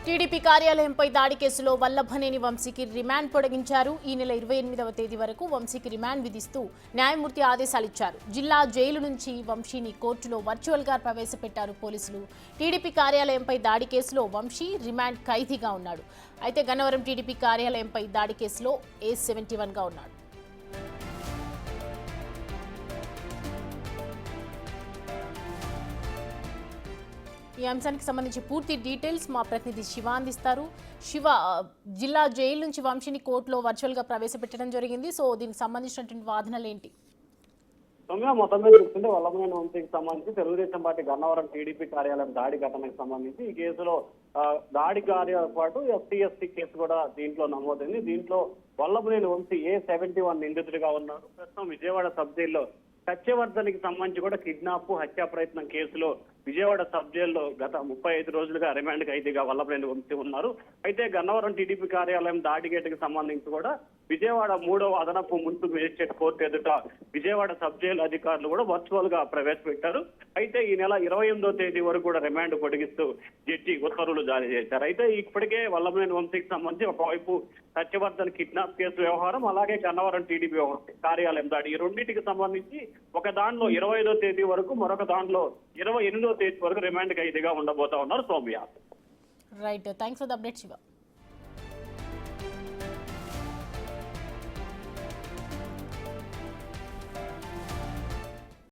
TDP కార్యాలయంపై దాడి కేసులో వల్లభనేని వంశీకి రిమాండ్ పొడిగించారు. ఈ నెల 28వ తేదీ వరకు వంశీకి రిమాండ్ విధిస్తూ న్యాయమూర్తి ఆదేశాలిచ్చారు. జిల్లా జైలు నుంచి వంశీని కోర్టులో వర్చువల్గా ప్రవేశపెట్టారు పోలీసులు. టీడీపీ కార్యాలయంపై దాడి కేసులో వంశీ రిమాండ్ ఖైదీగా ఉన్నాడు. అయితే గన్నవరం టీడీపీ కార్యాలయంపై దాడి కేసులో A71గా ఉన్నాడు. ఈ అంశానికి సంబంధించి పూర్తి డీటెయిల్స్ మా ప్రతినిధి శివ అందిస్తారు. శివ, జిల్లా జైలు నుంచి వంశీని కోర్టులో వర్చువల్గా ప్రవేశపెట్టడం జరిగింది. సో దీనికి సంబంధించినటువంటి వాదనలు ఏంటి? సౌమ్య, మొత్తం మీద చూస్తుంటే వల్లభనేని వంశీకి సంబంధించి తెలుగుదేశం పార్టీ గన్నవరం టీడీపీ కార్యాలయం దాడి ఘటనకు సంబంధించి ఈ కేసులో దాడి కార్యాలయం పాటు ఎస్టీ కేసు కూడా దీంట్లో నమోదైంది. దీంట్లో వల్లభనేని వంశీ A71 నిందితుడిగా ఉన్నారు. ప్రస్తుతం విజయవాడ సబ్ జైల్లో సత్యవర్ధన్కి సంబంధించి కూడా కిడ్నాప్, హత్యా ప్రయత్నం కేసులో విజయవాడ సబ్ జైల్లో గత 35 రోజులుగా రిమాండ్ ఖైదీగా వల్లభనేని వంశీ ఉన్నారు. అయితే గన్నవరం టీడీపీ కార్యాలయం దాడి గేటుకు సంబంధించి కూడా విజయవాడ 3వ అదనపు మున్సిపల్ మేజిస్ట్రేట్ కోర్టు ఎదుట విజయవాడ సబ్ జైలు అధికారులు కూడా వర్చువల్ గా ప్రవేశపెట్టారు. అయితే ఈ నెల 28వ తేదీ వరకు కూడా రిమాండ్ పొడిగిస్తూ జడ్జి ఉత్తర్వులు జారీ చేశారు. అయితే ఇప్పటికే వల్లభనేని వంశీకి సంబంధించి ఒకవైపు సత్యవర్ధన్ కిడ్నాప్ కేసు వ్యవహారం, అలాగే గన్నవరం టీడీపీ కార్యాలయం దాడి, ఈ రెండింటికి సంబంధించి ఒక దానిలో 25వ తేదీ వరకు, మరొక దానిలో 28వ తేదీ వరకు రిమాండ్ ఖైదీగా ఉండబోతా ఉన్నారు. Soumya. Right, thanks for the update Shiva.